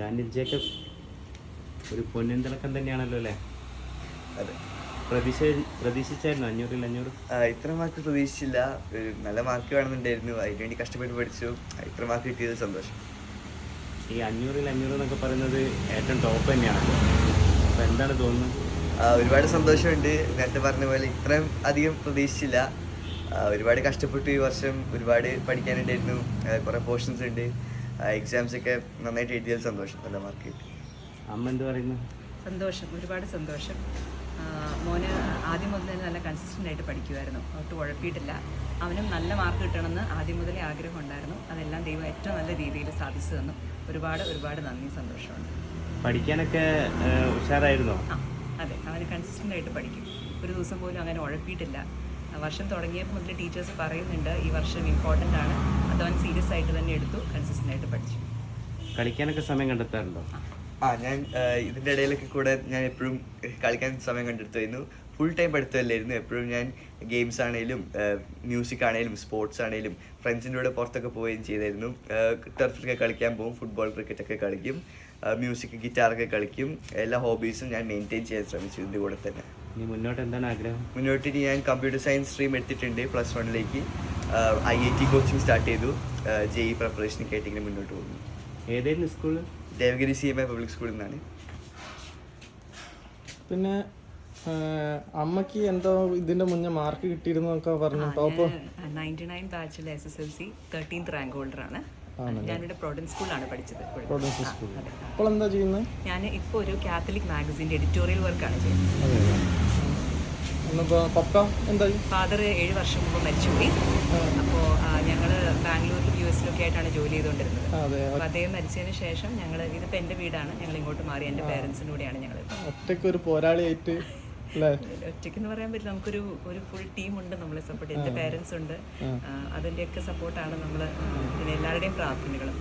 Daniil Jacob ഒരു പൊന്നിൻ തിളക്കം തന്നെയാണല്ലോ അല്ലേ? അതെ. പ്രതീക്ഷിച്ചായിരുന്നു 500-500? ഇത്ര മാർക്ക് പ്രതീക്ഷിച്ചില്ല. ഒരു നല്ല മാർക്ക് വേണമെന്നുണ്ടായിരുന്നു, അതിനുവേണ്ടി കഷ്ടപ്പെട്ട് പഠിച്ചു. ഇത്ര മാർക്ക് കിട്ടിയത് സന്തോഷം. ഈ 500-500 എന്നൊക്കെ പറയുന്നത് ഏറ്റവും ടോപ്പ് തന്നെയാണല്ലോ, അപ്പോൾ എന്താണ് തോന്നുന്നത്? ഒരുപാട് സന്തോഷമുണ്ട്. നേരത്തെ പറഞ്ഞ പോലെ ഇത്രയും അധികം പ്രതീക്ഷിച്ചില്ല. ഒരുപാട് കഷ്ടപ്പെട്ടു ഈ വർഷം, ഒരുപാട് പഠിക്കാനുണ്ടായിരുന്നു, കുറേ പോർഷൻസ് ഉണ്ട്. എക്സാംസ് ഒക്കെ നന്നായിട്ട് എഴുതിയാൽ സന്തോഷം, നല്ല മാർക്ക് കിട്ടി. അമ്മ എന്ത് പറയുന്നു? സന്തോഷം, ഒരുപാട് സന്തോഷം. മോന് ആദ്യം മുതൽ തന്നെ നല്ല കൺസിസ്റ്റൻ്റ് ആയിട്ട് പഠിക്കുമായിരുന്നു, ഒട്ടും ഉഴപ്പിയിട്ടില്ല. അവനും നല്ല മാർക്ക് കിട്ടണമെന്ന് ആദ്യം മുതലേ ആഗ്രഹം ഉണ്ടായിരുന്നു. അതെല്ലാം ദൈവം ഏറ്റവും നല്ല രീതിയിൽ സാധിച്ചു തന്നു. ഒരുപാട് ഒരുപാട് നന്ദി, സന്തോഷമുണ്ട്. പഠിക്കാനൊക്കെ ഉഷാറായിരുന്നോ? അതെ, അവന് കൺസിസ്റ്റൻ്റ് ആയിട്ട് പഠിക്കും. ഒരു ദിവസം പോലും അങ്ങനെ ഉഴപ്പിയിട്ടില്ല. വർഷം തുടങ്ങിയപ്പോൾ മുതൽ ടീച്ചേഴ്സ് പറയുന്നുണ്ട് ഈ വർഷം ഇമ്പോർട്ടൻ്റ് ആണ്, അതവൻ സീരിയസ് ആയിട്ട് തന്നെ എടുത്തു, കൺസിസ്റ്റൻ്റ് ആയിട്ട് പഠിച്ചു. കളിക്കാനൊക്കെ സമയം കണ്ടെത്താറുണ്ടോ? ഞാൻ ഇതിൻ്റെ ഇടയിലൊക്കെ കൂടെ ഞാൻ എപ്പോഴും കളിക്കാൻ സമയം കണ്ടെടുത്തായിരുന്നു. Full time പഠിത്തമല്ലായിരുന്നു. എപ്പോഴും ഞാൻ ഗെയിംസ് ആണെങ്കിലും മ്യൂസിക് ആണെങ്കിലും സ്പോർട്സ് ആണെങ്കിലും ഫ്രണ്ട്സിൻ്റെ കൂടെ പുറത്തൊക്കെ പോവുകയും ചെയ്തായിരുന്നു. ടർഫിലൊക്കെ കളിക്കാൻ പോകും, ഫുട്ബോൾ ക്രിക്കറ്റൊക്കെ കളിക്കും, മ്യൂസിക് ഗിറ്റാറൊക്കെ കളിക്കും. എല്ലാ ഹോബീസും ഞാൻ മെയിൻറ്റെയിൻ ചെയ്യാൻ ശ്രമിച്ചു ഇതിൻ്റെ കൂടെ തന്നെ. ഇനി മുന്നോട്ട് എന്താണ് ആഗ്രഹം? മുന്നോട്ട് ഞാൻ കമ്പ്യൂട്ടർ സയൻസ് സ്ട്രീം എടുത്തിട്ടുണ്ട് +1. IIT കോച്ചിങ് സ്റ്റാർട്ട് ചെയ്തു. JEE പ്രിപ്പറേഷനൊക്കെ ആയിട്ട് ഇങ്ങനെ മുന്നോട്ട് പോകുന്നു. ഏതായിരുന്നു സ്കൂള്? ദേവഗിരി CMI പബ്ലിക് സ്കൂളിൽ നിന്നാണ്. പിന്നെ അമ്മക്ക് എന്തോ ഇതിന്റെ മുന്നേ മാർക്ക് കിട്ടിയിരുന്നൊക്കെ പറഞ്ഞു. ടോപ്പ് 99 ബാച്ചിൽ SSLC 13th റാങ്ക് ഹോൾഡറാണ്. ഞാനിവിടെ പ്രോഡൻസ് സ്കൂളിലാണ് പഠിച്ചത്. അപ്പോൾ എന്താ ചെയ്യുന്നത്? ഞാൻ ഇപ്പോൾ ഒരു കാത്തലിക് മാഗസിൻ്റെ എഡിറ്റോറിയൽ വർക്കാണ് ചെയ്യുന്നത്. പപ്പ എന്താ? ഫാദർ 7 വർഷം മുമ്പ് മരിച്ചുപോയി. അപ്പോൾ ഞങ്ങൾ ബാംഗ്ലൂരിലും US-ലൊക്കെ ആയിട്ടാണ് ജോലി ചെയ്തുകൊണ്ടിരുന്നത്. അപ്പോൾ അദ്ദേഹം മരിച്ചതിന് ശേഷം ഞങ്ങൾ, ഇതിപ്പോൾ എൻ്റെ വീടാണ്, ഞങ്ങൾ ഇങ്ങോട്ട് മാറി എൻ്റെ പേരൻസിൻ്റെ കൂടെയാണ് ഞങ്ങൾ. ഒറ്റയ്ക്ക് ഒരു പോരാളിയായിട്ട് ഒറ്റയ്ക്കെന്ന് പറയാൻ പറ്റില്ല, നമുക്കൊരു ഫുൾ ടീമുണ്ട് നമ്മളെ സപ്പോർട്ട്. എൻ്റെ പേരൻസ് ഉണ്ട്, അതിൻ്റെയൊക്കെ സപ്പോർട്ടാണ് നമ്മൾ. പിന്നെ എല്ലാവരുടെയും പ്രാർത്ഥനകളും.